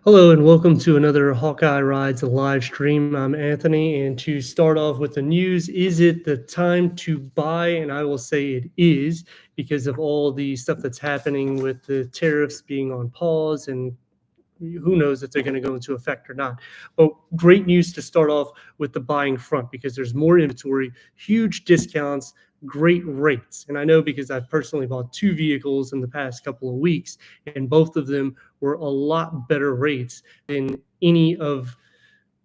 Hello and welcome to another Hawkeye Rides live stream. I'm Anthony, and to start off with the news, is it the time to buy? And I will say it is because of all the stuff that's happening with the tariffs being on pause and who knows if they're going to go into effect or not. But great news to start off with the buying front because there's more inventory, huge discounts, great rates. And I know because I've personally bought two vehicles in the past couple of weeks, and both of them were a lot better rates than any of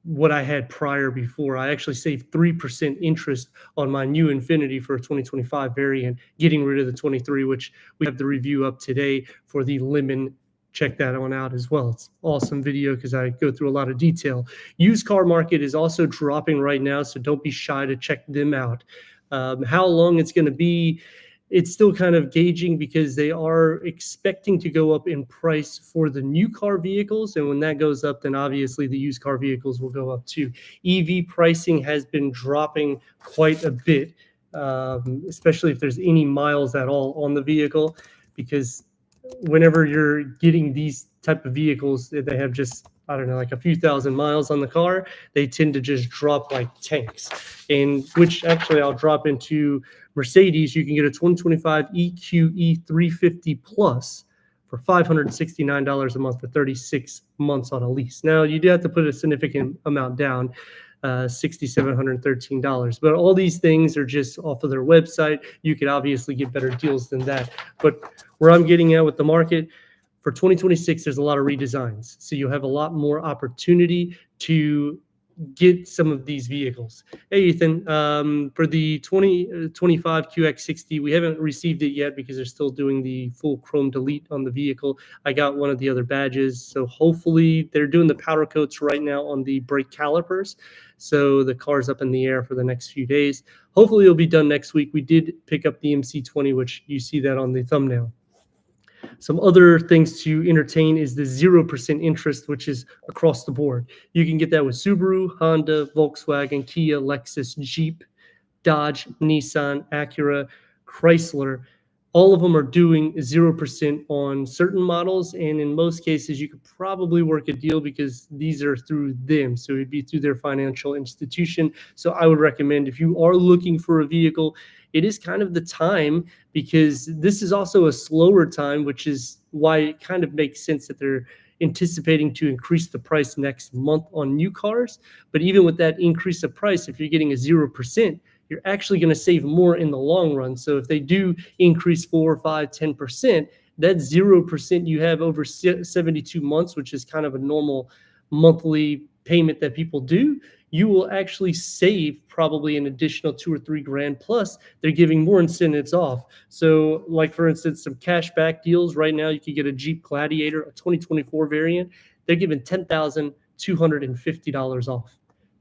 what I had prior before. I actually saved 3% interest on my new Infinity for a 2025 variant, getting rid of the 23, which we have the review up today for the Lemon. Check that one out as well. It's awesome video because I go through a lot of detail. Used car market is also dropping right now, so don't be shy to check them out. How long it's going to be, it's still kind of gauging because they are expecting to go up in price for the new car vehicles. And when that goes up, then obviously the used car vehicles will go up too. EV pricing has been dropping quite a bit, especially if there's any miles at all on the vehicle, because whenever you're getting these type of vehicles, they have just, I don't know, like a few thousand miles on the car, they tend to just drop like tanks. And which actually I'll drop into Mercedes. You can get a 2025 EQE 350 Plus for $569 a month for 36 months on a lease. Now, you do have to put a significant amount down, $6,713. But all these things are just off of their website. You could obviously get better deals than that. But where I'm getting at with the market, for 2026, there's a lot of redesigns. So you'll have a lot more opportunity to get some of these vehicles. Hey, Ethan, for the 2025 QX60, we haven't received it yet because they're still doing the full chrome delete on the vehicle. I got one of the other badges. So hopefully they're doing the powder coats right now on the brake calipers. So the car's up in the air for the next few days. Hopefully it'll be done next week. We did pick up the MC20, which you see that on the thumbnail. Some other things to entertain is the 0% interest, which is across the board. You can get that with Subaru, Honda, Volkswagen, Kia, Lexus, Jeep, Dodge, Nissan, Acura, Chrysler. All of them are doing 0% on certain models. And in most cases, you could probably work a deal because these are through them. So it'd be through their financial institution. So I would recommend if you are looking for a vehicle, it is kind of the time because this is also a slower time, which is why it kind of makes sense that they're anticipating to increase the price next month on new cars. But even with that increase of price, if you're getting a 0%, you're actually going to save more in the long run. So if they do increase 4, 5, 10%, that 0% you have over 72 months, which is kind of a normal monthly payment that people do, you will actually save probably an additional 2 or 3 grand. Plus, they're giving more incentives off. So, like for instance, some cash back deals right now, you could get a Jeep Gladiator, a 2024 variant. They're giving $10,250 off.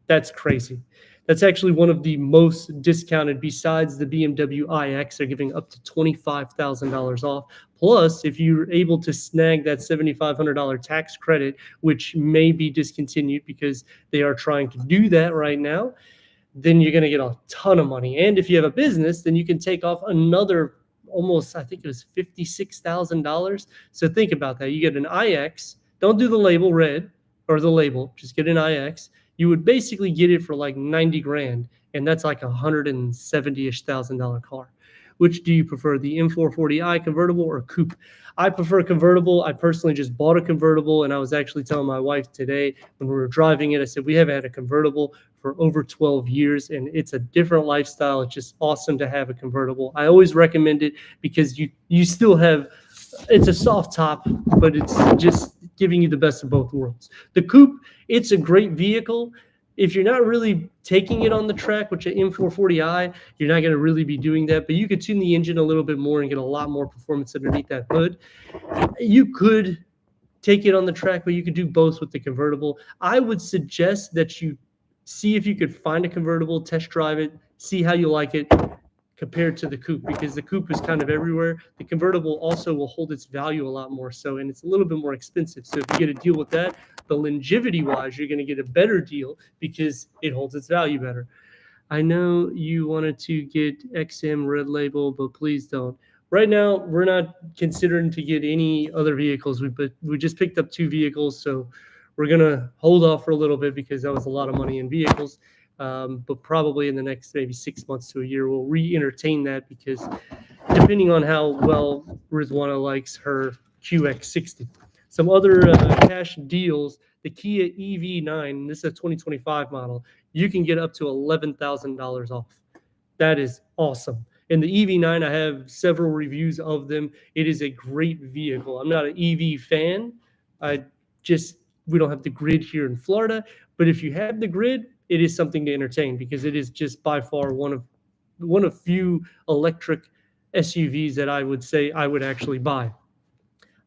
That's crazy. That's actually one of the most discounted besides the BMW iX. They're giving up to $25,000 off. Plus, if you're able to snag that $7,500 tax credit, which may be discontinued because they are trying to do that right now, then you're going to get a ton of money. And if you have a business, then you can take off another almost, I think it was $56,000. So think about that. You get an iX, don't do the label red or the label, just get an iX. You would basically get it for like 90 grand, and that's like $170-ish thousand car. Which do you prefer, the M440i convertible or coupe? I prefer convertible. I personally just bought a convertible, and I was actually telling my wife today when we were driving it, I said, we haven't had a convertible for over 12 years, and it's a different lifestyle. It's just awesome to have a convertible. I always recommend it because you still have, it's a soft top, but it's just giving you the best of both worlds. The coupe, it's a great vehicle. If you're not really taking it on the track, which an M440i, you're not going to really be doing that, but you could tune the engine a little bit more and get a lot more performance underneath that hood. You could take it on the track, but you could do both with the convertible. I would suggest that you see if you could find a convertible, test drive it, see how you like it compared to the coupe, because the coupe is kind of everywhere. The convertible also will hold its value a lot more so, and it's a little bit more expensive. So if you get a deal with that, the longevity wise, you're going to get a better deal because it holds its value better. I know you wanted to get XM Red Label, but please don't. Right now, we're not considering to get any other vehicles. We just picked up two vehicles, so we're gonna hold off for a little bit because that was a lot of money in vehicles. But probably in the next maybe 6 months to a year, we'll re-entertain that because depending on how well Rizwana likes her QX60. Some other cash deals, the Kia EV9, this is a 2025 model, you can get up to $11,000 off. That is awesome. And the EV9, I have several reviews of them. It is a great vehicle. I'm not an EV fan. I just, we don't have the grid here in Florida. But if you have the grid, it is something to entertain because it is just by far one of few electric SUVs that I would say I would actually buy.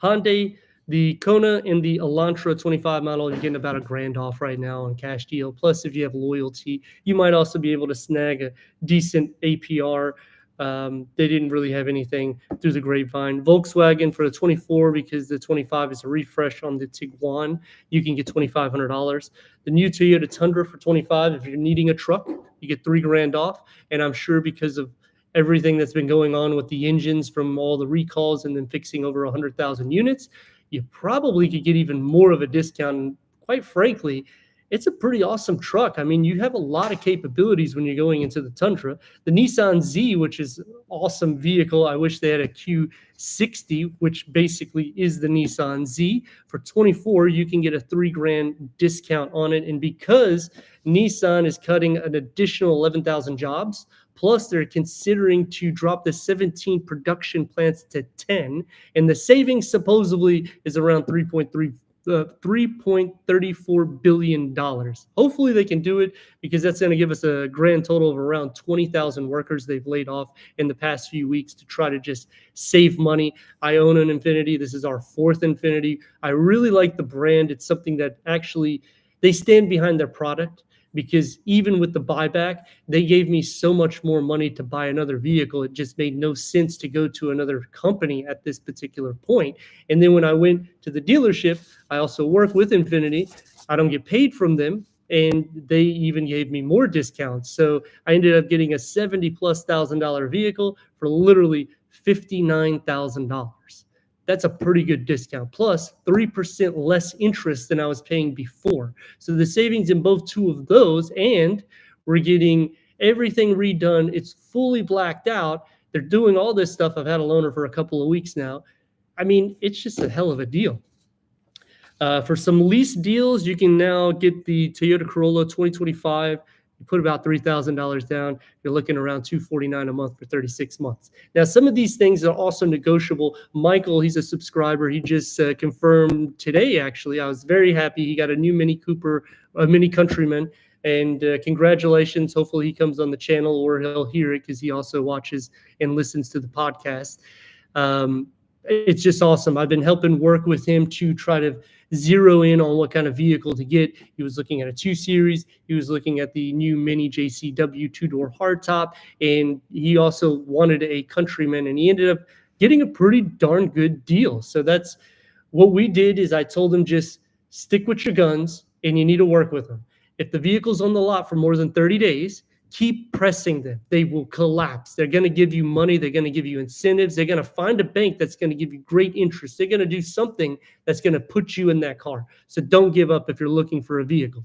Hyundai, the Kona and the Elantra 25 model, you're getting about a grand off right now on cash deal. Plus, if you have loyalty, you might also be able to snag a decent APR. They didn't really have anything through the grapevine. Volkswagen for the 24, because the 25 is a refresh on the Tiguan, you can get $2,500. The new Toyota Tundra for 25, if you're needing a truck, you get 3 grand off. And I'm sure because of everything that's been going on with the engines from all the recalls and then fixing over 100,000 units, you probably could get even more of a discount. And quite frankly, it's a pretty awesome truck. I mean, you have a lot of capabilities when you're going into the Tundra. The Nissan Z, which is an awesome vehicle. I wish they had a Q60, which basically is the Nissan Z. For 24, you can get a 3 grand discount on it. And because Nissan is cutting an additional 11,000 jobs, plus they're considering to drop the 17 production plants to 10, and the savings supposedly is around 3.34 billion dollars. Hopefully they can do it because that's going to give us a grand total of around 20,000 workers they've laid off in the past few weeks to try to just save money. I own an Infiniti. This is our fourth Infiniti. I really like the brand. It's something that actually they stand behind their product, because even with the buyback, they gave me so much more money to buy another vehicle. It just made no sense to go to another company at this particular point. And then when I went to the dealership, I also work with Infiniti. I don't get paid from them, and they even gave me more discounts. So I ended up getting a 70+ thousand dollar vehicle for literally $59,000. That's a pretty good discount. Plus 3% less interest than I was paying before. So the savings in both two of those, and we're getting everything redone. It's fully blacked out. They're doing all this stuff. I've had a loaner for a couple of weeks now. I mean, it's just a hell of a deal. For some lease deals, you can now get the Toyota Corolla 2025. You put about $3,000 down. You're looking around $249 a month for 36 months. Now, some of these things are also negotiable. Michael, he's a subscriber. He just confirmed today, actually. I was very happy. He got a new Mini Cooper, a Mini Countryman. And congratulations. Hopefully he comes on the channel or he'll hear it because he also watches and listens to the podcast. It's just awesome. I've been helping work with him to try to zero in on what kind of vehicle to get. He was looking at a 2 Series. He was looking at the new Mini JCW 2-door hardtop, and he also wanted a Countryman, and he ended up getting a pretty darn good deal. So that's what we did. Is I told him, just stick with your guns, and you need to work with them. If the vehicle's on the lot for more than 30 days, keep pressing them. They will collapse. They're going to give you money. They're going to give you incentives. They're going to find a bank that's going to give you great interest. They're going to do something that's going to put you in that car. So don't give up if you're looking for a vehicle.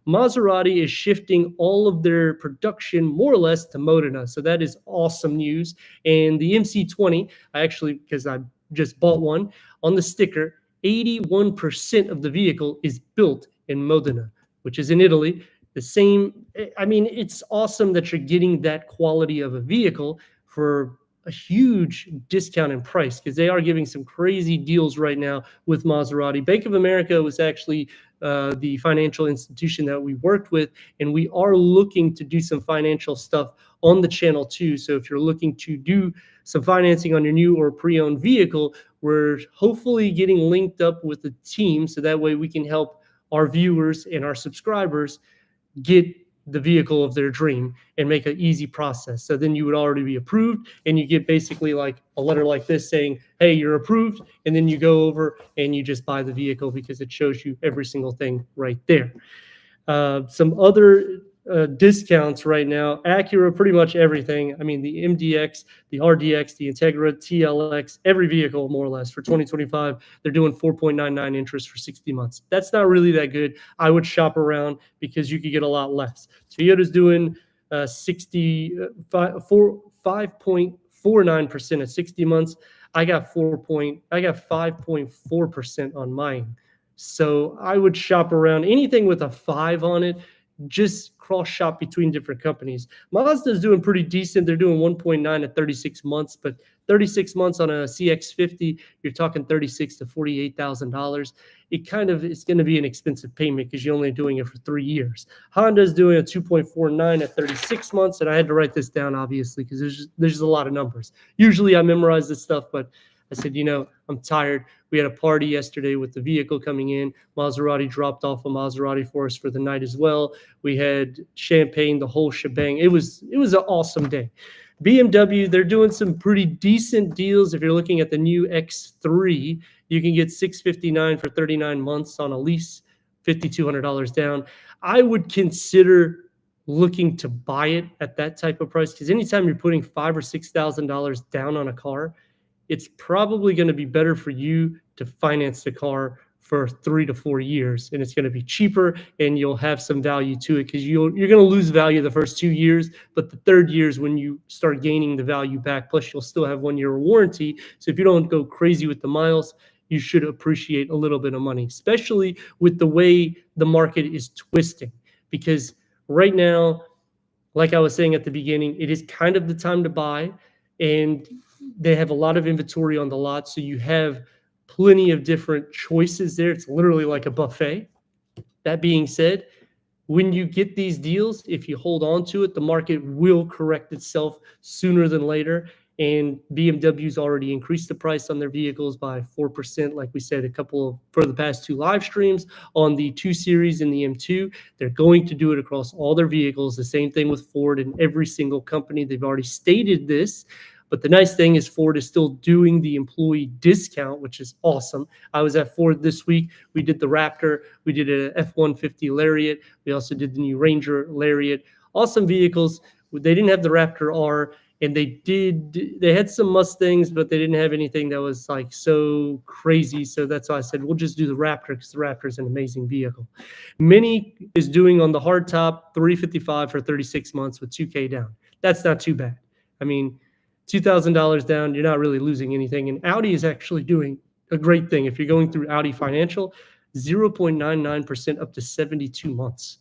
Maserati is shifting all of their production more or less to Modena. So that is awesome news. And the MC20, I actually, because I just bought one, on the sticker, 81% of the vehicle is built in Modena, which is in Italy. The same, I mean, it's awesome that you're getting that quality of a vehicle for a huge discount in price, because they are giving some crazy deals right now with Maserati. Bank of America was actually the financial institution that we worked with, and we are looking to do some financial stuff on the channel too. So if you're looking to do some financing on your new or pre-owned vehicle, we're hopefully getting linked up with the team so that way we can help our viewers and our subscribers get the vehicle of their dream and make an easy process. So then you would already be approved, and you get basically like a letter like this saying, hey, you're approved. And then you go over and you just buy the vehicle because it shows you every single thing right there. Some other discounts right now. Acura, pretty much everything. I mean, the MDX, the RDX, the Integra, TLX, every vehicle more or less for 2025, they're doing 4.99 interest for 60 months. That's not really that good. I would shop around because you could get a lot less. Toyota's doing 5.49% at 60 months. I got 5.4% on mine. So I would shop around anything with a 5 on it, just cross shop between different companies. Mazda's doing pretty decent. They're doing 1.9 at 36 months, but 36 months on a CX-50, you're talking 36 to $48,000. It kind of is going to be an expensive payment because you're only doing it for 3 years. Honda's doing a 2.49 at 36 months, and I had to write this down obviously because there's a lot of numbers. Usually I memorize this stuff, but I said, I'm tired. We had a party yesterday with the vehicle coming in. Maserati dropped off a Maserati for us for the night as well. We had champagne, the whole shebang. It was an awesome day. BMW, they're doing some pretty decent deals. If you're looking at the new X3, you can get $659 for 39 months on a lease, $5,200 down. I would consider looking to buy it at that type of price because anytime you're putting $5,000 or $6,000 down on a car, it's probably going to be better for you to finance the car for 3 to 4 years, and it's going to be cheaper, and you'll have some value to it because you're going to lose value the first 2 years, but the third year is when you start gaining the value back. Plus, you'll still have 1 year warranty. So if you don't go crazy with the miles, you should appreciate a little bit of money, especially with the way the market is twisting. Because right now, like I was saying at the beginning, it is kind of the time to buy, and they have a lot of inventory on the lot, so you have plenty of different choices there. It's literally like a buffet. That being said, when you get these deals, if you hold on to it, the market will correct itself sooner than later. And BMW's already increased the price on their vehicles by 4%, like we said, for the past 2 live streams on the 2 Series and the M2. They're going to do it across all their vehicles. The same thing with Ford and every single company. They've already stated this. But the nice thing is Ford is still doing the employee discount, which is awesome. I was at Ford this week. We did the Raptor. We did an F-150 Lariat. We also did the new Ranger Lariat. Awesome vehicles. They didn't have the Raptor R, and they had some Mustangs, but they didn't have anything that was like so crazy. So that's why I said, we'll just do the Raptor because the Raptor is an amazing vehicle. Mini is doing on the hardtop $355 for 36 months with $2K down. That's not too bad. I mean, $2,000 down, you're not really losing anything. And Audi is actually doing a great thing. If you're going through Audi Financial, 0.99% up to 72 months.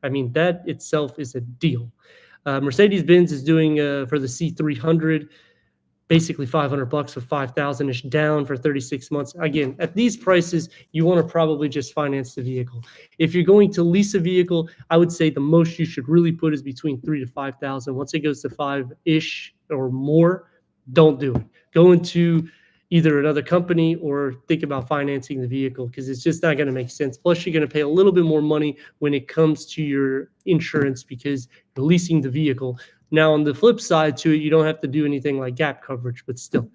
I mean, that itself is a deal. Mercedes-Benz is doing for the C300, basically $500 with 5,000-ish down for 36 months. Again, at these prices, you want to probably just finance the vehicle. If you're going to lease a vehicle, I would say the most you should really put is between 3,000 to 5,000. Once it goes to 5-ish or more, don't do it. Go into either another company or think about financing the vehicle because it's just not going to make sense. Plus, you're going to pay a little bit more money when it comes to your insurance because you're leasing the vehicle. Now, on the flip side to it, you don't have to do anything like gap coverage, but still.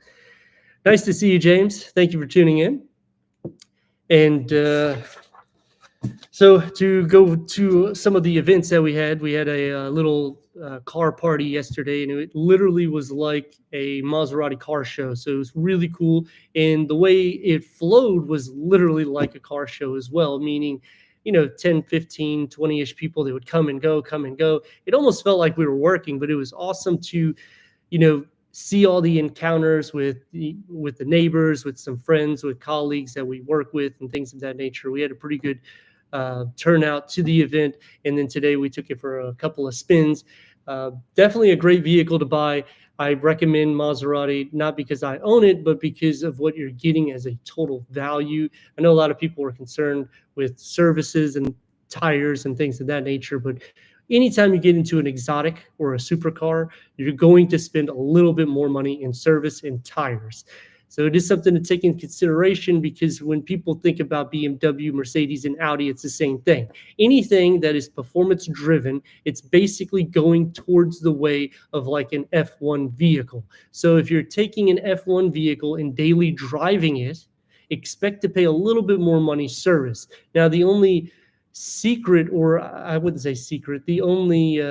Nice to see you, James. Thank you for tuning in. And so to go to some of the events that we had a little car party yesterday, and it literally was like a Maserati car show. So it was really cool. And the way it flowed was literally like a car show as well, meaning 10, 15, 20-ish people, they would come and go. It almost felt like we were working, but it was awesome to, see all the encounters with the neighbors, with some friends, with colleagues that we work with and things of that nature. We had a pretty good turnout to the event. And then today we took it for a couple of spins. Definitely a great vehicle to buy. I recommend Maserati, not because I own it, but because of what you're getting as a total value. I know a lot of people are concerned with services and tires and things of that nature, but anytime you get into an exotic or a supercar, you're going to spend a little bit more money in service and tires. So it is something to take into consideration because when people think about BMW, Mercedes, and Audi, it's the same thing. Anything that is performance driven, it's basically going towards the way of like an F1 vehicle. So if you're taking an F1 vehicle and daily driving it, expect to pay a little bit more money service. Now, the only secret, or I wouldn't say secret, the only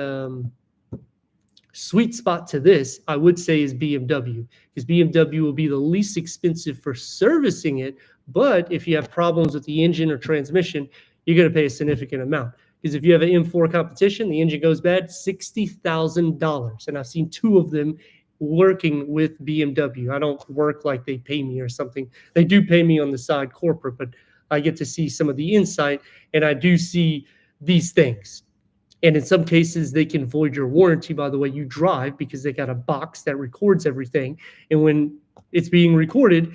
sweet spot to this, I would say, is BMW, because BMW will be the least expensive for servicing it. But if you have problems with the engine or transmission, you're going to pay a significant amount. Because if you have an M4 competition, the engine goes bad, $60,000. And I've seen two of them working with BMW. I don't work like they pay me or something. They do pay me on the side corporate, but I get to see some of the insight, and I do see these things. And in some cases, they can void your warranty by the way you drive, because they got a box that records everything. And when it's being recorded,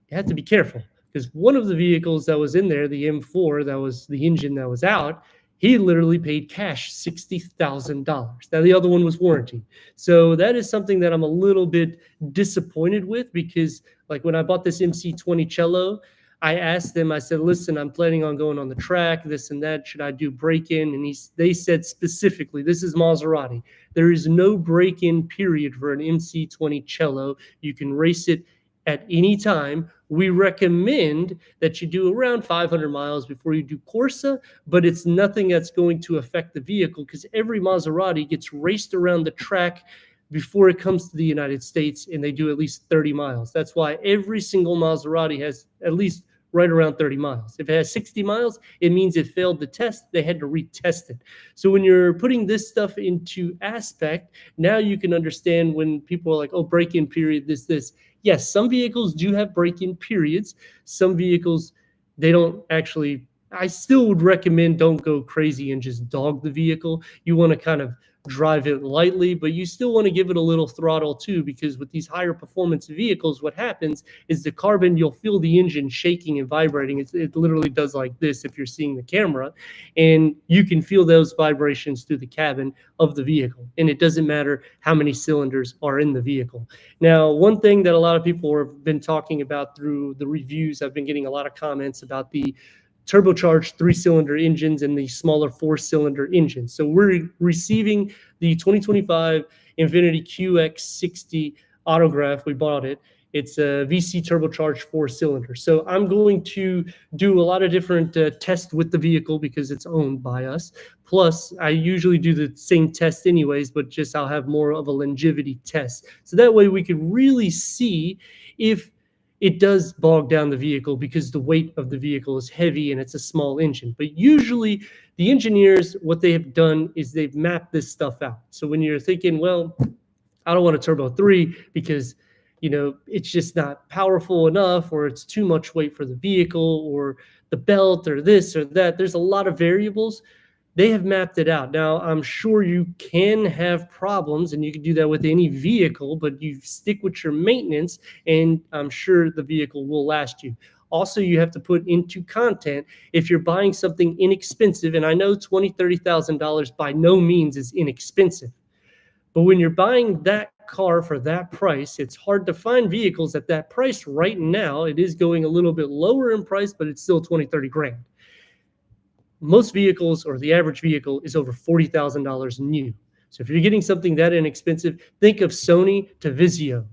you have to be careful, because one of the vehicles that was in there, the M4, that was the engine that was out, he literally paid cash $60,000. Now, the other one was warranty. So that is something that I'm a little bit disappointed with, because like when I bought this MC20 Cello, I asked them, I said, listen, I'm planning on going on the track, this and that. Should I do break-in? And they said specifically, this is Maserati. There is no break-in period for an MC20 Cello. You can race it at any time. We recommend that you do around 500 miles before you do Corsa, but it's nothing that's going to affect the vehicle, because every Maserati gets raced around the track before it comes to the United States, and they do at least 30 miles. That's why every single Maserati has at least right around 30 miles. If it has 60 miles, it means it failed the test. They had to retest it. So when you're putting this stuff into aspect, now you can understand when people are like, oh, break-in period, this. Yes, some vehicles do have break-in periods. Some vehicles, they don't actually. I still would recommend don't go crazy and just dog the vehicle. You want to kind of drive it lightly, but you still want to give it a little throttle too, because with these higher performance vehicles, what happens is the carbon, you'll feel the engine shaking and vibrating. It literally does like this if you're seeing the camera, and you can feel those vibrations through the cabin of the vehicle. And it doesn't matter how many cylinders are in the vehicle. Now, one thing that a lot of people have been talking about through the reviews, I've been getting a lot of comments about the turbocharged 3-cylinder engines and the smaller 4-cylinder engines. So we're receiving the 2025 Infiniti QX60 Autograph. We bought it. It's a VC turbocharged 4-cylinder. So I'm going to do a lot of different tests with the vehicle, because it's owned by us. Plus, I usually do the same test anyways, but just I'll have more of a longevity test. So that way we can really see if it does bog down the vehicle, because the weight of the vehicle is heavy and it's a small engine. But usually the engineers, what they have done is they've mapped this stuff out. So when you're thinking, well, I don't want a turbo 3 because, it's just not powerful enough, or it's too much weight for the vehicle, or the belt, or this or that, there's a lot of variables. They have mapped it out. Now, I'm sure you can have problems, and you can do that with any vehicle, but you stick with your maintenance, and I'm sure the vehicle will last you. Also, you have to put into content, if you're buying something inexpensive, and I know $20,000, $30,000 by no means is inexpensive, but when you're buying that car for that price, it's hard to find vehicles at that price right now. It is going a little bit lower in price, but it's still 20, 30 grand. Most vehicles, or the average vehicle, is over $40,000 new. So if you're getting something that inexpensive, think of Sony to Vizio.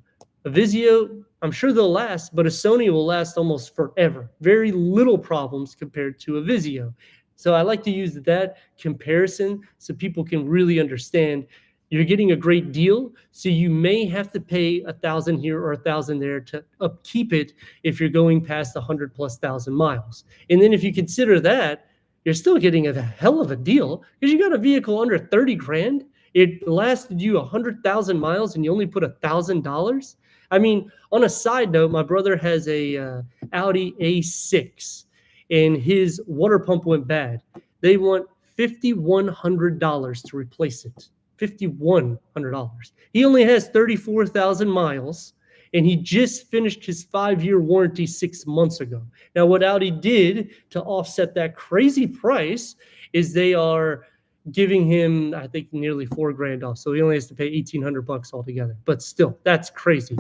A Vizio, I'm sure they'll last, but a Sony will last almost forever. Very little problems compared to a Vizio. So I like to use that comparison so people can really understand you're getting a great deal. So you may have to pay $1,000 here or $1,000 there to upkeep it if you're going past 100,000+ miles. And then if you consider that, you're still getting a hell of a deal, because you got a vehicle under 30 grand. It lasted you 100,000 miles and you only put $1,000. I mean, on a side note, my brother has a Audi A6 and his water pump went bad. They want $5,100 to replace it. $5,100. He only has 34,000 miles, and he just finished his 5-year warranty 6 months ago. Now, what Audi did to offset that crazy price is they are giving him, I think, nearly $4,000 off. So he only has to pay $1,800 altogether. But still, that's crazy.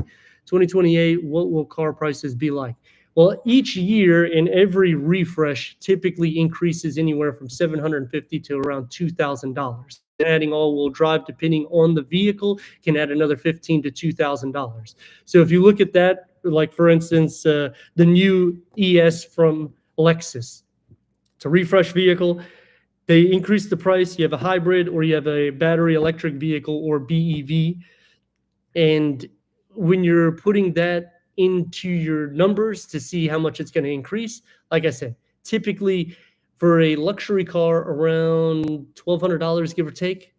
2028, what will car prices be like? Well, each year in every refresh typically increases anywhere from $750 to around $2,000. Adding all-wheel drive, depending on the vehicle, can add another $1,500 to $2,000. So if you look at that, like for instance, the new ES from Lexus, it's a refresh vehicle. They increase the price. You have a hybrid or you have a battery electric vehicle or BEV. And when you're putting that into your numbers to see how much it's going to increase, like I said, typically for a luxury car around $1,200, give or take,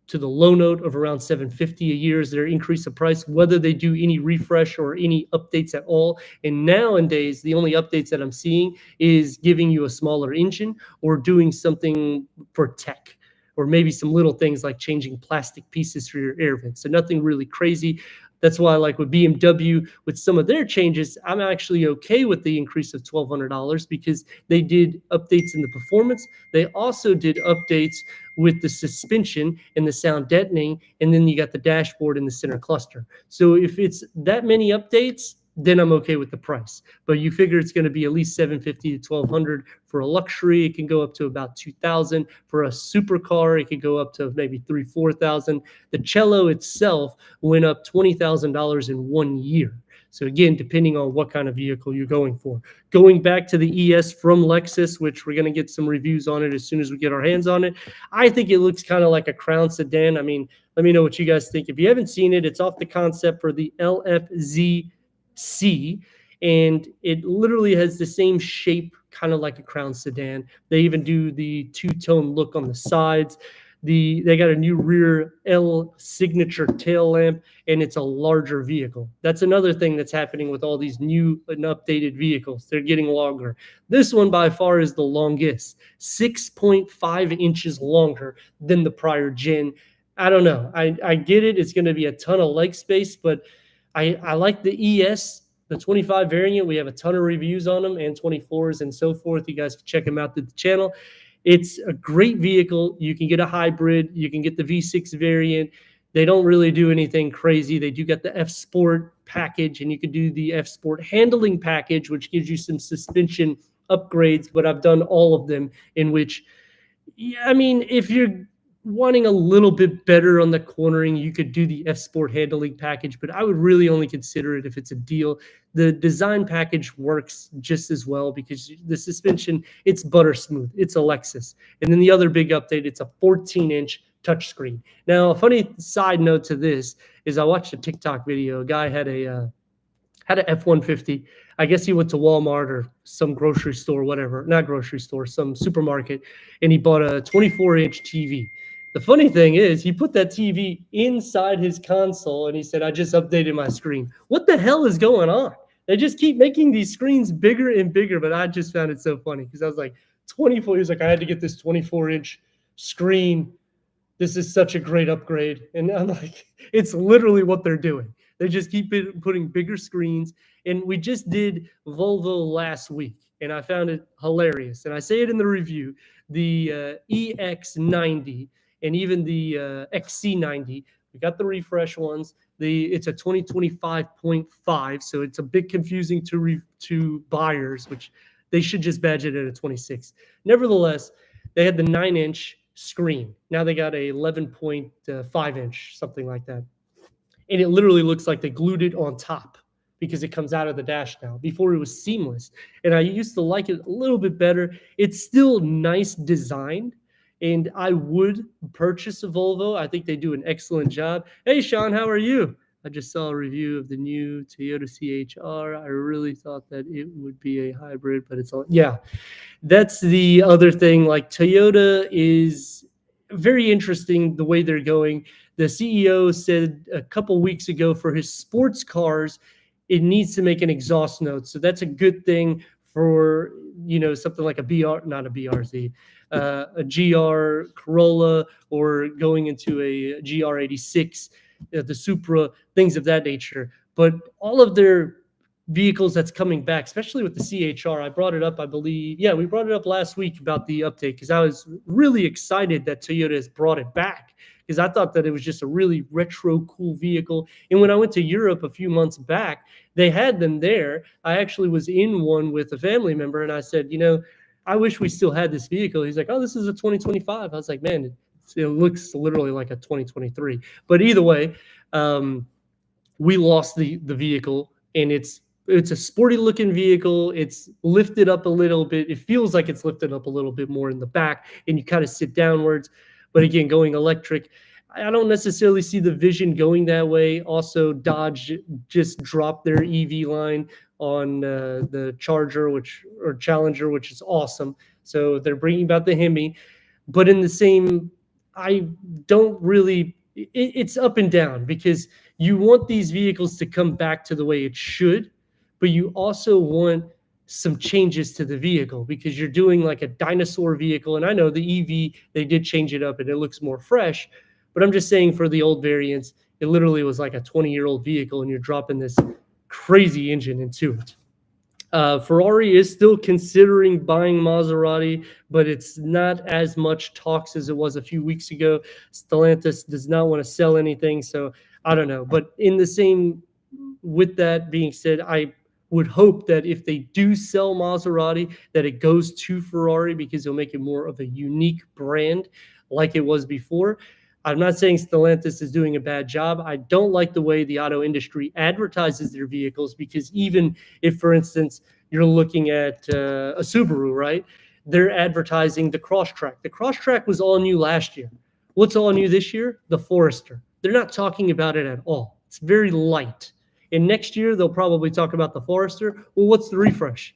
to the low note of around 750 a year is their increase of price, whether they do any refresh or any updates at all. And nowadays, the only updates that I'm seeing is giving you a smaller engine or doing something for tech, or maybe some little things like changing plastic pieces for your air vents. So nothing really crazy. That's why, like with BMW, with some of their changes, I'm actually okay with the increase of $1,200 because they did updates in the performance. They also did updates with the suspension and the sound deadening, and then you got the dashboard and the center cluster. So if it's that many updates, then I'm okay with the price. But you figure it's going to be at least 750 to 1,200 for a luxury. It can go up to about 2,000 for a supercar. It could go up to maybe 4,000. The Cello itself went up $20,000 in 1 year. So again, depending on what kind of vehicle you're going for. Going back to the ES from Lexus, which we're going to get some reviews on it as soon as we get our hands on it. I think it looks kind of like a Crown sedan. I mean, let me know what you guys think. If you haven't seen it, it's off the concept for the LFZC, and it literally has the same shape, kind of like a Crown sedan. They even do the two-tone look on the sides. They got a new rear L signature tail lamp, and it's a larger vehicle. That's another thing that's happening with all these new and updated vehicles. They're getting longer. This one by far is the longest, 6.5 inches longer than the prior gen. I don't know. I get it. It's going to be a ton of leg space, but I like the ES, the 25 variant. We have a ton of reviews on them, and 24s and so forth. You guys can check them out to the channel. It's a great vehicle. You can get a hybrid. You can get the V6 variant. They don't really do anything crazy. They do get the F Sport package, and you can do the F Sport handling package, which gives you some suspension upgrades. But I've done all of them, in which, yeah, I mean, if you're wanting a little bit better on the cornering, you could do the F Sport handling package, but I would really only consider it if it's a deal. The design package works just as well because the suspension, it's butter smooth. It's a Lexus. And then the other big update, it's a 14-inch touchscreen. Now, a funny side note to this is I watched a TikTok video. A guy had an F-150. I guess he went to Walmart or some grocery store, whatever, not grocery store, some supermarket, and he bought a 24-inch TV. The funny thing is, he put that TV inside his console and he said, I just updated my screen. What the hell is going on? They just keep making these screens bigger and bigger, but I just found it so funny because I was like, 24. He was like, I had to get this 24-inch screen. This is such a great upgrade. And I'm like, it's literally what they're doing. They just keep putting bigger screens. And we just did Volvo last week, and I found it hilarious. And I say it in the review, the EX90 and even the XC90, we got the refresh ones. It's a 2025.5, so it's a bit confusing to buyers, which they should just badge it at a 26. Nevertheless, they had the 9-inch screen. Now they got a 11.5 inch, something like that. And it literally looks like they glued it on top because it comes out of the dash now. Before, it was seamless. And I used to like it a little bit better. It's still nice designed, and I would purchase a Volvo. I think they do an excellent job. Hey, Sean, how are you? I just saw a review of the new Toyota CHR. I really thought that it would be a hybrid, but it's all, yeah. That's the other thing. Like, Toyota is very interesting the way they're going. The CEO said a couple weeks ago for his sports cars, it needs to make an exhaust note. So that's a good thing for, something like a BR, not a BRZ, a GR Corolla, or going into a GR86, the Supra, things of that nature. But all of their vehicles that's coming back, especially with the CHR. I brought it up, I believe. Yeah, we brought it up last week about the update because I was really excited that Toyota has brought it back because I thought that it was just a really retro cool vehicle. And when I went to Europe a few months back, they had them there. I actually was in one with a family member, and I said, I wish we still had this vehicle. He's like, oh, this is a 2025. I was like, man, it looks literally like a 2023. But either way, we lost the vehicle, and it's it's a sporty looking vehicle. It's lifted up a little bit. It feels like it's lifted up a little bit more in the back, and you kind of sit downwards. But again, going electric, I don't necessarily see the vision going that way. Also, Dodge just dropped their EV line on the Charger, which or Challenger, which is awesome. So they're bringing about the Hemi, but in the same, I don't really. It's up and down because you want these vehicles to come back to the way it should, but you also want some changes to the vehicle because you're doing like a dinosaur vehicle. And I know the EV, they did change it up and it looks more fresh, but I'm just saying for the old variants, it literally was like a 20-year-old vehicle and you're dropping this crazy engine into it. Ferrari is still considering buying Maserati, but it's not as much talks as it was a few weeks ago. Stellantis does not want to sell anything, so I don't know. But in the same, with that being said, I would hope that if they do sell Maserati, that it goes to Ferrari because it'll make it more of a unique brand like it was before. I'm not saying Stellantis is doing a bad job. I don't like the way the auto industry advertises their vehicles because even if, for instance, you're looking at a Subaru, right? They're advertising the Crosstrek. The Crosstrek was all new last year. What's all new this year? The Forester. They're not talking about it at all. It's very light. And next year they'll probably talk about the Forester. Well, what's the refresh?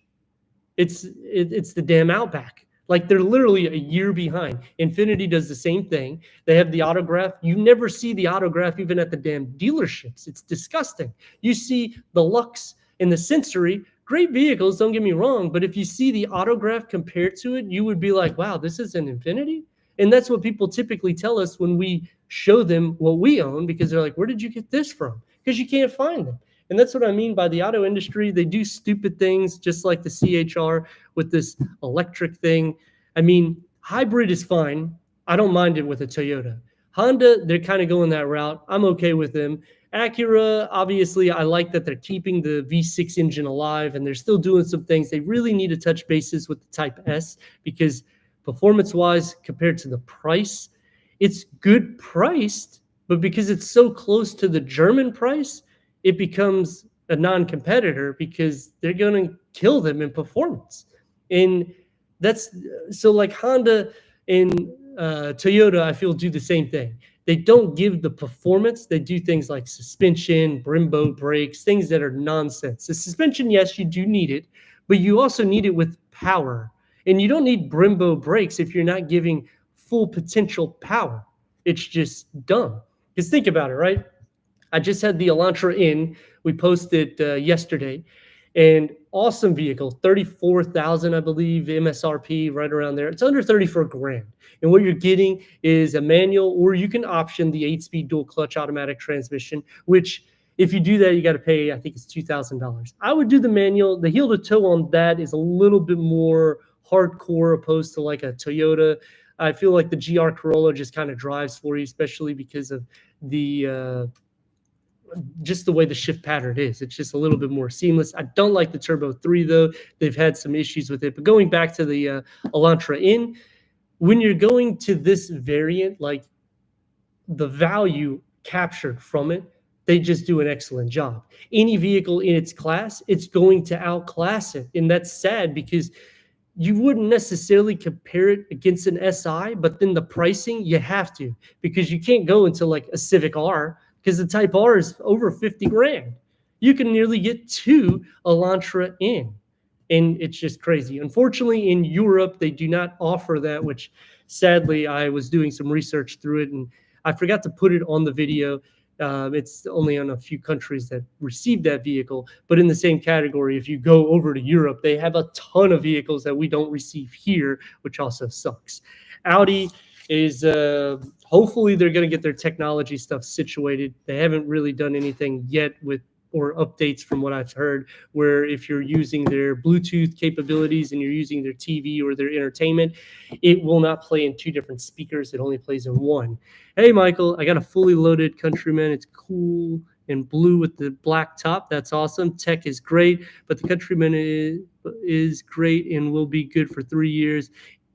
It's the damn Outback. Like they're literally a year behind. Infinity does the same thing. They have the autograph. You never see the autograph even at the damn dealerships. It's disgusting. You see the Lux and the Sensory, great vehicles, don't get me wrong, but if you see the autograph compared to it, you would be like, wow, this is an Infinity? And that's what people typically tell us when we show them what we own because they're like, where did you get this from? Because you can't find them. And that's what I mean by the auto industry. They do stupid things just like the CHR with this electric thing. I mean, hybrid is fine. I don't mind it with a Toyota. Honda, they're kind of going that route. I'm okay with them. Acura, obviously, I like that they're keeping the V6 engine alive and they're still doing some things. They really need to touch bases with the Type S because performance-wise, compared to the price, it's good priced, but because it's so close to the German price, it becomes a non-competitor because they're going to kill them in performance. And that's so like Honda and Toyota, I feel do the same thing. They don't give the performance. They do things like suspension, Brembo brakes, things that are nonsense. The suspension, yes, you do need it, but you also need it with power. And you don't need Brembo brakes if you're not giving full potential power. It's just dumb. Because think about it, right? I just had the Elantra in. We posted yesterday, and awesome vehicle, 34,000, I believe, MSRP, right around there. It's under 34 grand. And what you're getting is a manual, or you can option the 8-speed dual clutch automatic transmission, which if you do that, you got to pay, I think it's $2,000. I would do the manual. The heel to toe on that is a little bit more hardcore opposed to like a Toyota. I feel like the GR Corolla just kind of drives for you, especially because of the just the way the shift pattern is. It's just a little bit more seamless. I don't like the Turbo 3 though. They've had some issues with it. But going back to the Elantra in, when you're going to this variant, like the value captured from it, they just do an excellent job. Any vehicle in its class, it's going to outclass it. And that's sad because you wouldn't necessarily compare it against an SI, but then the pricing, you have to because you can't go into like a Civic R because the Type R is over 50 grand. You can nearly get two Elantra in, and it's just crazy. Unfortunately, in Europe, they do not offer that, which sadly, I was doing some research through it, and I forgot to put it on the video. It's only on a few countries that receive that vehicle. But in the same category, if you go over to Europe, they have a ton of vehicles that we don't receive here, which also sucks. Audi is hopefully they're going to get their technology stuff situated. They haven't really done anything yet with or updates from what I've heard, where if you're using their Bluetooth capabilities and you're using their TV or their entertainment, it will not play in two different speakers. It only plays in one. Hey, Michael, I got a fully loaded Countryman. It's cool and blue with the black top. That's awesome. Tech is great, but the Countryman is great and will be good for 3 years.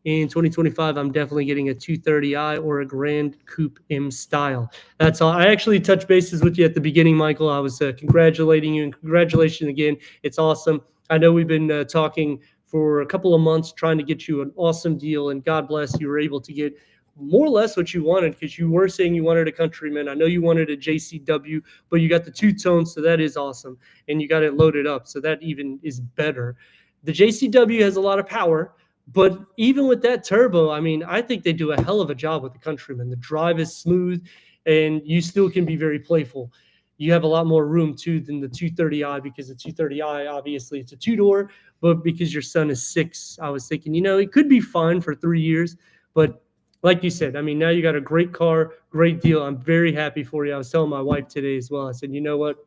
In 2025, I'm definitely getting a 230i or a Grand Coupe M style. That's all. I actually touched bases with you at the beginning, Michael. I was congratulating you, and congratulations again. It's awesome. I know we've been talking for a couple of months trying to get you an awesome deal, and God bless you were able to get more or less what you wanted, because you were saying you wanted a Countryman. I know you wanted a JCW, but you got the two tones, so that is awesome, and you got it loaded up, so that even is better. The JCW has a lot of power, but even with that turbo, I mean, I think they do a hell of a job with the Countryman. The drive is smooth, and you still can be very playful. You have a lot more room too than the 230i, because the 230i, obviously it's a two-door, but because your son is 6, I was thinking, it could be fine for 3 years. But like you said, I mean, now you got a great car, great deal. I'm very happy for you. I was telling my wife today as well. I said, you know what?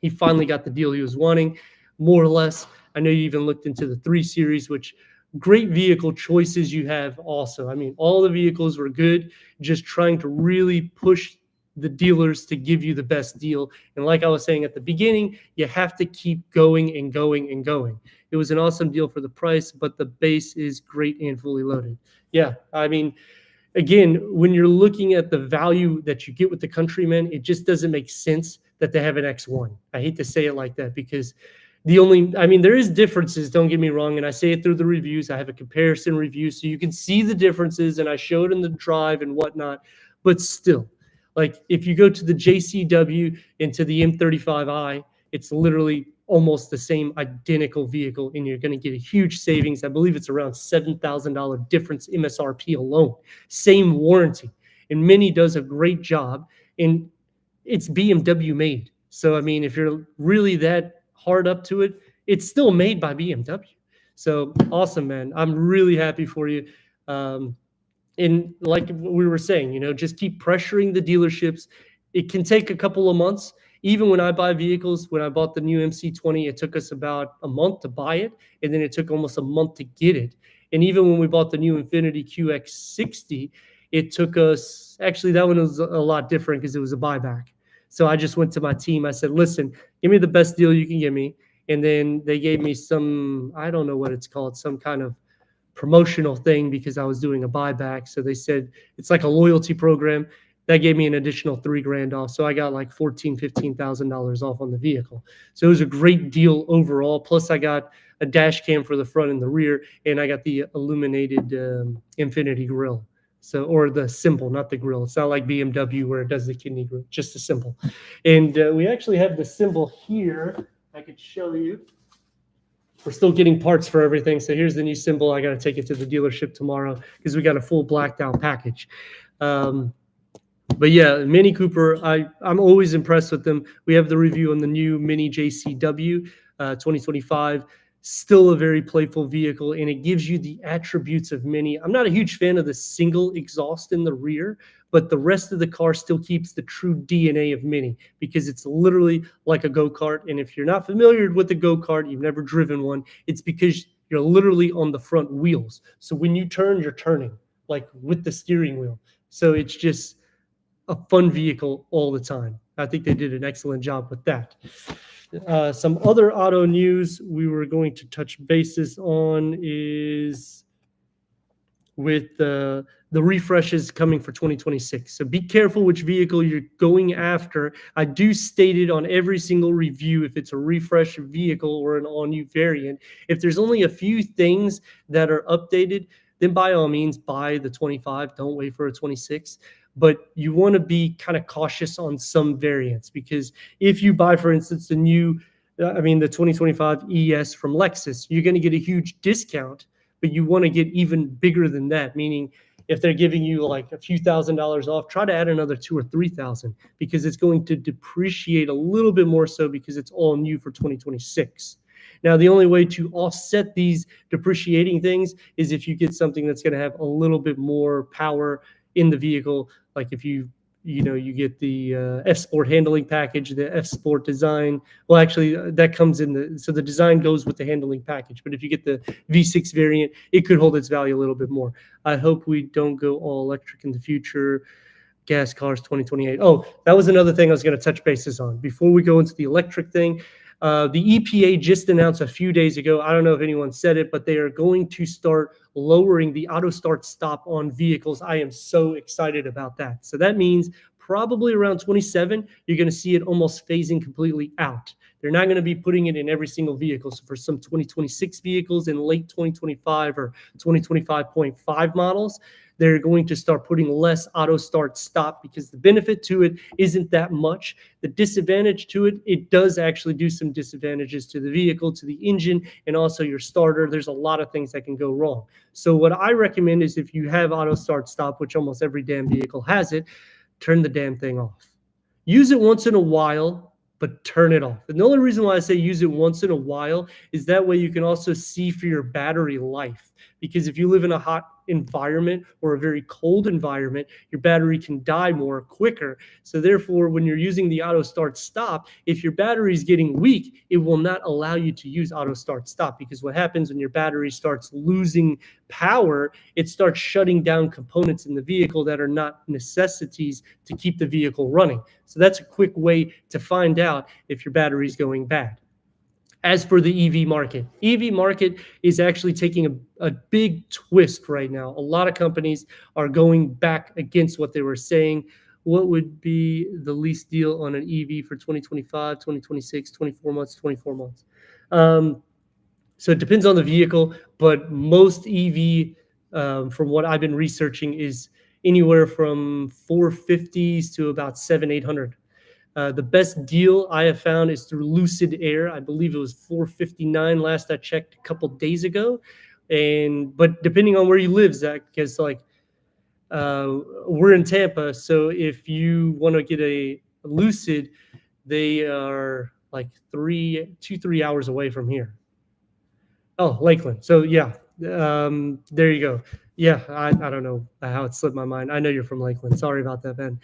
He finally got the deal he was wanting, more or less. I know you even looked into the 3 Series, which great vehicle choices you have also. I mean, all the vehicles were good, just trying to really push the dealers to give you the best deal. And like I was saying at the beginning, you have to keep going and going and going. It was an awesome deal for the price, but the base is great and fully loaded. Yeah, I mean, again, when you're looking at the value that you get with the Countryman, it just doesn't make sense that they have an X1. I hate to say it like that, because I mean, there is differences, don't get me wrong, and I say it through the reviews. I have a comparison review, so you can see the differences, and I show it in the drive and whatnot, but still, like, if you go to the JCW and to the M35i, it's literally almost the same identical vehicle, and you're going to get a huge savings. I believe it's around $7,000 difference MSRP alone. Same warranty, and Mini does a great job, and it's BMW made. So I mean, if you're really that hard up to it, it's still made by BMW. So awesome, man. I'm really happy for you. Um, and like we were saying, just keep pressuring the dealerships. It can take a couple of months. Even when I buy vehicles, when I bought the new MC20, it took us about a month to buy it, and then it took almost a month to get it. And even when we bought the new Infiniti QX60, it took us, actually, that one was a lot different because it was a buyback. So I just went to my team. I said, listen, give me the best deal you can give me. And then they gave me some, I don't know what it's called, some kind of promotional thing, because I was doing a buyback. So they said it's like a loyalty program. That gave me an additional $3,000 off. So I got like $15,000 off on the vehicle. So it was a great deal overall. Plus I got a dash cam for the front and the rear, and I got the illuminated Infiniti grille. So, or the symbol, not the grill. It's not like BMW where it does the kidney grill, just the symbol. And we actually have the symbol here. I could show you. We're still getting parts for everything. So here's the new symbol. I got to take it to the dealership tomorrow because we got a full blacked out package. But yeah, Mini Cooper, I'm always impressed with them. We have the review on the new Mini JCW 2025. Still a very playful vehicle, and it gives you the attributes of Mini. I'm not a huge fan of the single exhaust in the rear, but the rest of the car still keeps the true DNA of Mini, because it's literally like a go-kart. And if you're not familiar with the go-kart, you've never driven one, it's because you're literally on the front wheels. So when you turn, you're turning like with the steering wheel. So it's just a fun vehicle all the time. I think they did an excellent job with that. Some other auto news we were going to touch bases on is with the refreshes coming for 2026. So be careful which vehicle you're going after. I do state it on every single review if it's a refresh vehicle or an all-new variant. If there's only a few things that are updated, then by all means buy the 25. Don't wait for a 26. But you want to be kind of cautious on some variants, because if you buy, for instance, the 2025 ES from Lexus, you're going to get a huge discount, but you want to get even bigger than that. Meaning, if they're giving you like a few $1,000s off, try to add another 2,000 or 3,000, because it's going to depreciate a little bit more so because it's all new for 2026. Now, the only way to offset these depreciating things is if you get something that's going to have a little bit more power in the vehicle. Like if you get the F Sport handling package, the F Sport design. Well, actually, that comes in so the design goes with the handling package. But if you get the V6 variant, it could hold its value a little bit more. I hope we don't go all electric in the future. Gas cars 2028. Oh, that was another thing I was going to touch bases on before we go into the electric thing. The EPA just announced a few days ago, I don't know if anyone said it, but they are going to start lowering the auto start stop on vehicles. I am so excited about that. So that means probably around 27, you're going to see it almost phasing completely out. They're not going to be putting it in every single vehicle. So for some 2026 vehicles in late 2025 or 2025.5 models, they're going to start putting less auto start stop because the benefit to it isn't that much. The disadvantage to it, it does actually do some disadvantages to the vehicle, to the engine, and also your starter. There's a lot of things that can go wrong. So what I recommend is if you have auto start stop, which almost every damn vehicle has it, turn the damn thing off. Use it once in a while, but turn it off. And the only reason why I say use it once in a while is that way you can also see for your battery life. Because if you live in a hot environment or a very cold environment, your battery can die more quicker. So therefore, when you're using the auto start stop, if your battery is getting weak, it will not allow you to use auto start stop, because what happens when your battery starts losing power, it starts shutting down components in the vehicle that are not necessities to keep the vehicle running. So that's a quick way to find out if your battery is going bad. As for the EV market is actually taking a big twist right now. A lot of companies are going back against what they were saying. What would be the least deal on an EV for 2025, 2026, 24 months, 24 months? So it depends on the vehicle, but most EV, from what I've been researching, is anywhere from 450s to about 800. The best deal I have found is through Lucid Air. I believe it was 459 last I checked a couple days ago. But depending on where you live, Zach, because we're in Tampa, so if you want to get a Lucid, they are like 3 hours away from here. Oh, Lakeland. So yeah, there you go. Yeah, I don't know how it slipped my mind. I know you're from Lakeland. Sorry about that, Ben.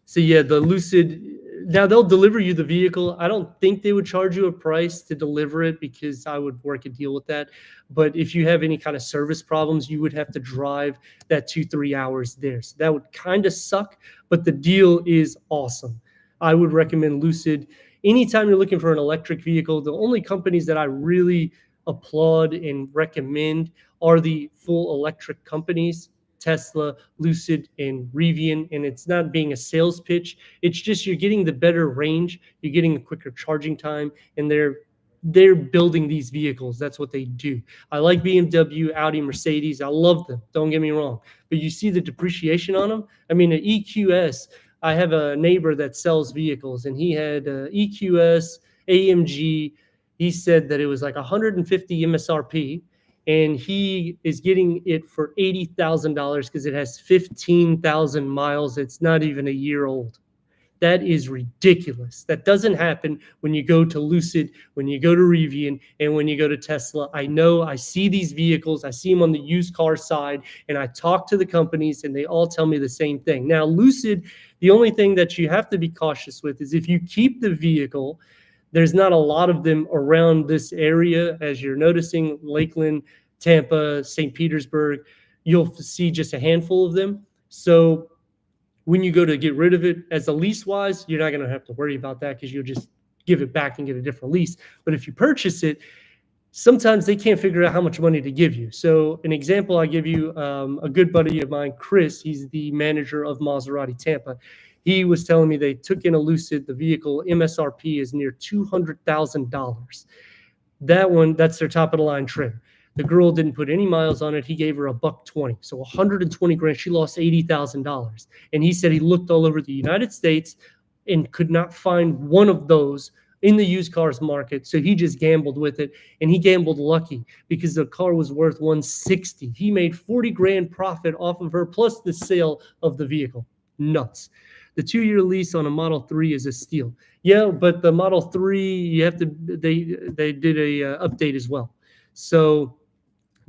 So yeah, the Lucid, now they'll deliver you the vehicle. I don't think they would charge you a price to deliver it because I would work a deal with that. But if you have any kind of service problems, you would have to drive that 2-3 hours there. So that would kind of suck, but the deal is awesome. I would recommend Lucid. Anytime you're looking for an electric vehicle, the only companies that I really applaud and recommend are the full electric companies. Tesla, Lucid, and Rivian. And it's not being a sales pitch. It's just you're getting the better range, you're getting a quicker charging time, and they're building these vehicles. That's what they do. I like BMW, Audi, Mercedes. I love them. Don't get me wrong. But you see the depreciation on them. I mean, an EQS. I have a neighbor that sells vehicles, and he had EQS, AMG. He said that it was like 150 MSRP, and he is getting it for $80,000 because it has 15,000 miles. It's not even a year old. That is ridiculous. That doesn't happen when you go to Lucid, when you go to Rivian, and when you go to Tesla. I know, I see these vehicles, I see them on the used car side, and I talk to the companies, and they all tell me the same thing. Now, Lucid, the only thing that you have to be cautious with is if you keep the vehicle, there's not a lot of them around this area. As you're noticing, Lakeland, Tampa, St. Petersburg, you'll see just a handful of them. So when you go to get rid of it as a lease wise, you're not going to have to worry about that because you'll just give it back and get a different lease. But if you purchase it, sometimes they can't figure out how much money to give you. So an example I give you, a good buddy of mine, Chris, he's the manager of Maserati Tampa. He was telling me they took in a Lucid, the vehicle MSRP is near $200,000. That one, that's their top of the line trim. The girl didn't put any miles on it. He gave her $120. So 120 grand. She lost $80,000. And he said he looked all over the United States and could not find one of those in the used cars market. So he just gambled with it, and he gambled lucky because the car was worth 160. He made 40 grand profit off of her plus the sale of the vehicle. Nuts. The 2-year lease on a Model 3 is a steal. Yeah, but the Model 3, you have to, they did a update as well. So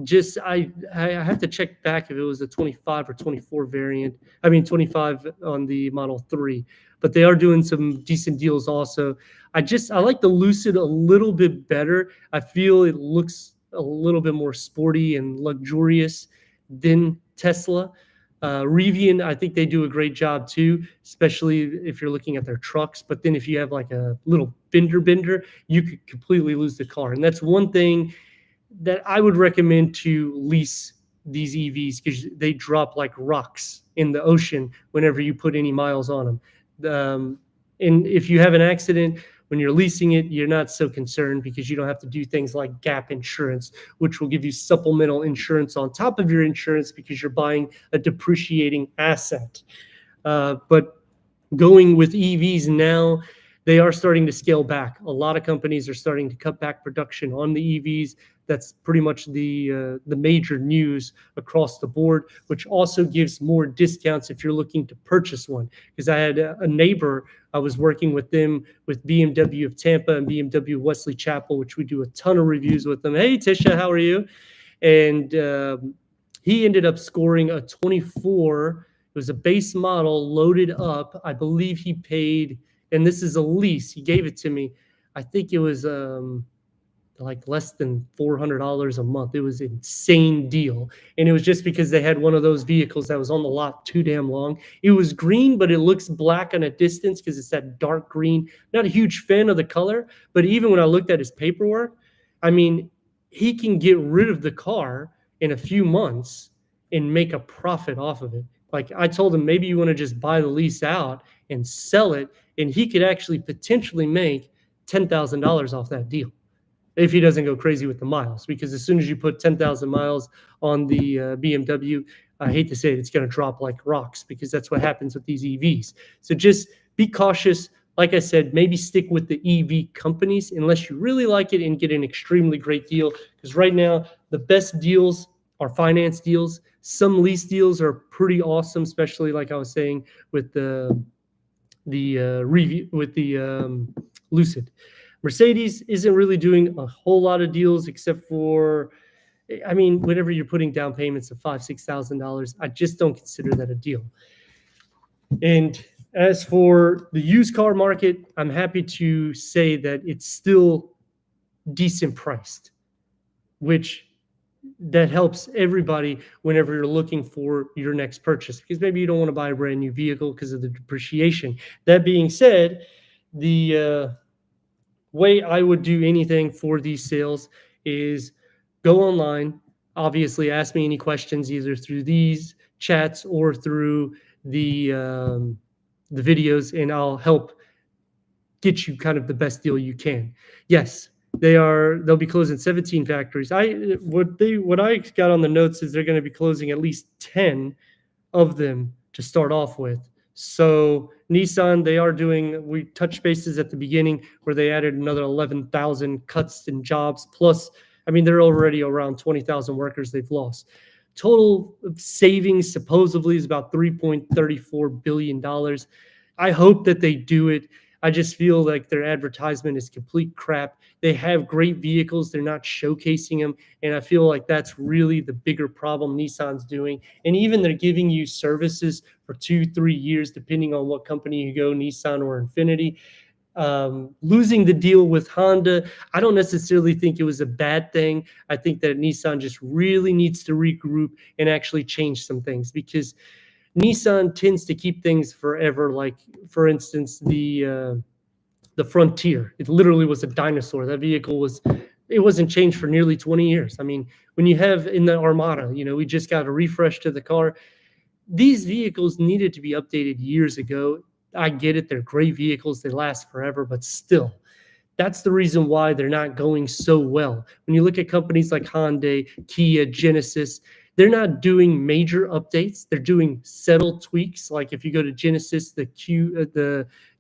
just I have to check back if it was a 25 or 24 variant. I mean 25 on the Model 3, but they are doing some decent deals also. I like the Lucid a little bit better. I feel it looks a little bit more sporty and luxurious than Tesla. Rivian, I think they do a great job too, especially if you're looking at their trucks. But then if you have like a little bender, you could completely lose the car. And that's one thing that I would recommend to lease these EVs, because they drop like rocks in the ocean whenever you put any miles on them. And if you have an accident when you're leasing it, you're not so concerned because you don't have to do things like gap insurance, which will give you supplemental insurance on top of your insurance because you're buying a depreciating asset. But going with EVs now, they are starting to scale back. A lot of companies are starting to cut back production on the EVs. That's pretty much the major news across the board, which also gives more discounts if you're looking to purchase one. Because I had a neighbor, I was working with them with BMW of Tampa and BMW Wesley Chapel, which we do a ton of reviews with them. Hey, Tisha, how are you? And he ended up scoring a 24. It was a base model loaded up. I believe he paid, and this is a lease. He gave it to me. I think it was like less than $400 a month. It was an insane deal. And it was just because they had one of those vehicles that was on the lot too damn long. It was green, but it looks black on a distance because it's that dark green. Not a huge fan of the color, but even when I looked at his paperwork, I mean, he can get rid of the car in a few months and make a profit off of it. Like I told him, maybe you want to just buy the lease out and sell it, and he could actually potentially make $10,000 off that deal if he doesn't go crazy with the miles. Because as soon as you put 10,000 miles on the BMW, I hate to say it, it's going to drop like rocks, because that's what happens with these EVs. So just be cautious. Like I said, maybe stick with the EV companies unless you really like it and get an extremely great deal. Because right now, the best deals are finance deals. Some lease deals are pretty awesome, especially like I was saying with the review with the Lucid. Mercedes isn't really doing a whole lot of deals except for, I mean, whenever you're putting down payments of $5,000-$6,000, I just don't consider that a deal. And as for the used car market, I'm happy to say that it's still decent priced, which that helps everybody whenever you're looking for your next purchase, because maybe you don't want to buy a brand new vehicle because of the depreciation. That being said, the way I would do anything for these sales is go online, obviously ask me any questions either through these chats or through the videos, and I'll help get you kind of the best deal you can. Yes, they'll be closing 17 factories. What I got on the notes is they're going to be closing at least 10 of them to start off with. So Nissan, we touched bases at the beginning where they added another 11,000 cuts in jobs. Plus, I mean, they're already around 20,000 workers they've lost. Total savings supposedly is about $3.34 billion. I hope that they do it. I just feel like their advertisement is complete crap. They have great vehicles. They're not showcasing them. And I feel like that's really the bigger problem Nissan's doing. And even they're giving you services for 2-3 years, depending on what company you go, Nissan or Infinity. Losing the deal with Honda, I don't necessarily think it was a bad thing. I think that Nissan just really needs to regroup and actually change some things, because Nissan tends to keep things forever. Like, for instance, the Frontier. It literally was a dinosaur. That vehicle wasn't changed for nearly 20 years. I mean, when you have in the Armada, we just got a refresh to the car. These vehicles needed to be updated years ago. I get it. They're great vehicles. They last forever, but still, that's the reason why they're not going so well. When you look at companies like Hyundai, Kia, Genesis, they're not doing major updates. They're doing subtle tweaks. Like if you go to Genesis, the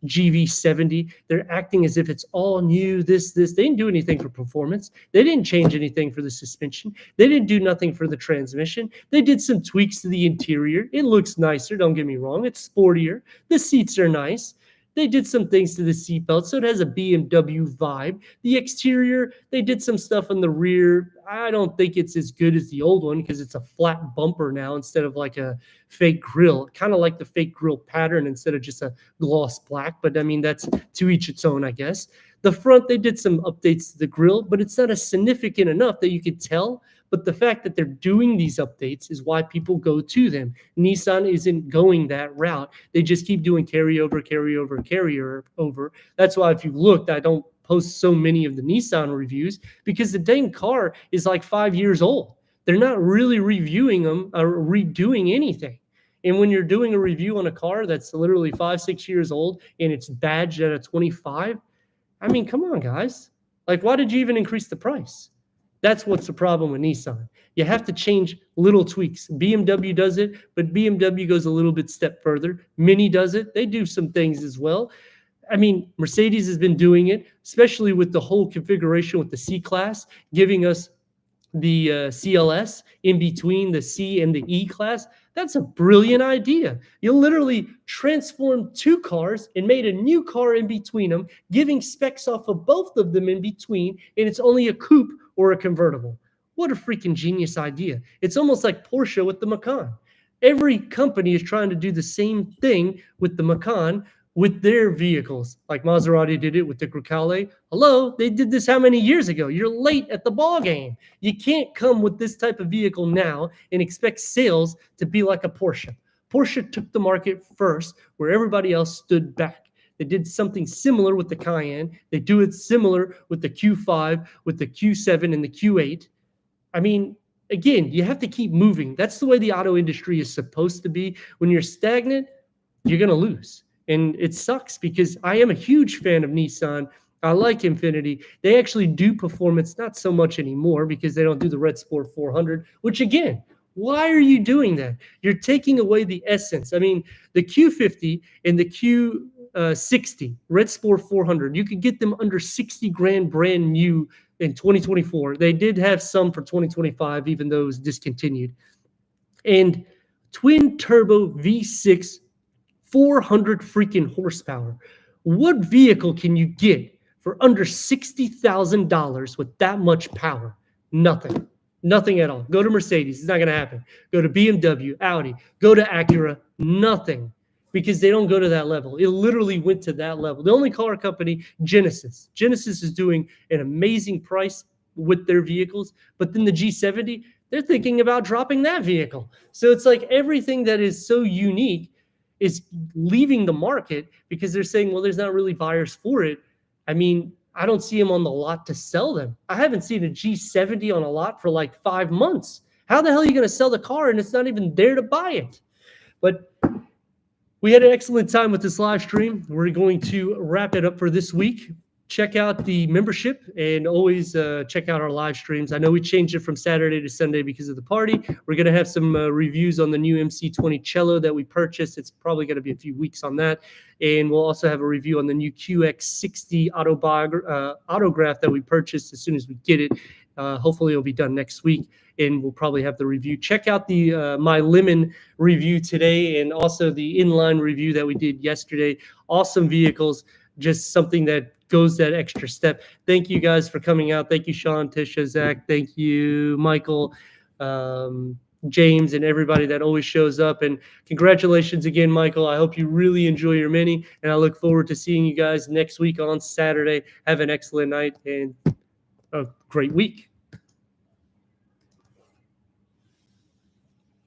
GV70, they're acting as if it's all new, this. They didn't do anything for performance. They didn't change anything for the suspension. They didn't do nothing for the transmission. They did some tweaks to the interior. It looks nicer, don't get me wrong. It's sportier. The seats are nice. They did some things to the seatbelt, so it has a BMW vibe. The exterior, they did some stuff in the rear. I don't think it's as good as the old one because it's a flat bumper now instead of like a fake grille. Kind of like the fake grille pattern instead of just a gloss black. But I mean, that's to each its own, I guess. The front, they did some updates to the grille, but it's not as significant enough that you could tell. But the fact that they're doing these updates is why people go to them. Nissan isn't going that route. They just keep doing carryover, carryover, carryover. That's why if you looked, I don't post so many of the Nissan reviews because the dang car is like 5 years old. They're not really reviewing them or redoing anything. And when you're doing a review on a car that's literally 5, 6 years old and it's badged at a 25, I mean, come on, guys. Like, why did you even increase the price? That's what's the problem with Nissan. You have to change little tweaks. BMW does it, but BMW goes a little bit step further. Mini does it. They do some things as well. I mean, Mercedes has been doing it, especially with the whole configuration with the C-Class, giving us the CLS in between the C and the E class. That's a brilliant idea. You literally transformed two cars and made a new car in between them, giving specs off of both of them in between, and it's only a coupe or a convertible. What a freaking genius idea. It's almost like Porsche with the Macan. Every company is trying to do the same thing with the Macan with their vehicles. Like Maserati did it with the Grecale. Hello, they did this how many years ago? You're late at the ball game. You can't come with this type of vehicle now and expect sales to be like a Porsche. Porsche took the market first where everybody else stood back. They did something similar with the Cayenne. They do it similar with the Q5, with the Q7 and the Q8. I mean, again, you have to keep moving. That's the way the auto industry is supposed to be. When you're stagnant, you're going to lose. And it sucks because I am a huge fan of Nissan. I like Infiniti. They actually do performance, not so much anymore because they don't do the Red Sport 400, which again, why are you doing that? You're taking away the essence. I mean, the Q50 and the Q60, Red Sport 400, you could get them under 60 grand brand new in 2024. They did have some for 2025, even though it was discontinued. And twin turbo V6 400 freaking horsepower. What vehicle can you get for under $60,000 with that much power? Nothing. Nothing at all. Go to Mercedes. It's not going to happen. Go to BMW, Audi. Go to Acura. Nothing. Because they don't go to that level. It literally went to that level. The only car company, Genesis. Genesis is doing an amazing price with their vehicles. But then the G70, they're thinking about dropping that vehicle. So it's like everything that is so unique is leaving the market because they're saying, well, there's not really buyers for it. I mean, I don't see them on the lot to sell them. I haven't seen a G70 on a lot for like 5 months. How the hell are you going to sell the car and it's not even there to buy it? But we had an excellent time with this live stream. We're going to wrap it up for this week. Check out the membership and always check out our live streams. I know we changed it from Saturday to Sunday because of the party. We're going to have some reviews on the new MC20 cello that we purchased. It's probably going to be a few weeks on that. And we'll also have a review on the new QX60 autograph that we purchased as soon as we get it. Hopefully it'll be done next week. And we'll probably have the review. Check out the My Lemon review today and also the inline review that we did yesterday. Awesome vehicles. Just something that goes that extra step. Thank you guys for coming out. Thank you, Sean, Tisha, Zach. Thank you, Michael, James, and everybody that always shows up. And congratulations again, Michael. I hope you really enjoy your Mini, and I look forward to seeing you guys next week on Saturday. Have an excellent night and a great week.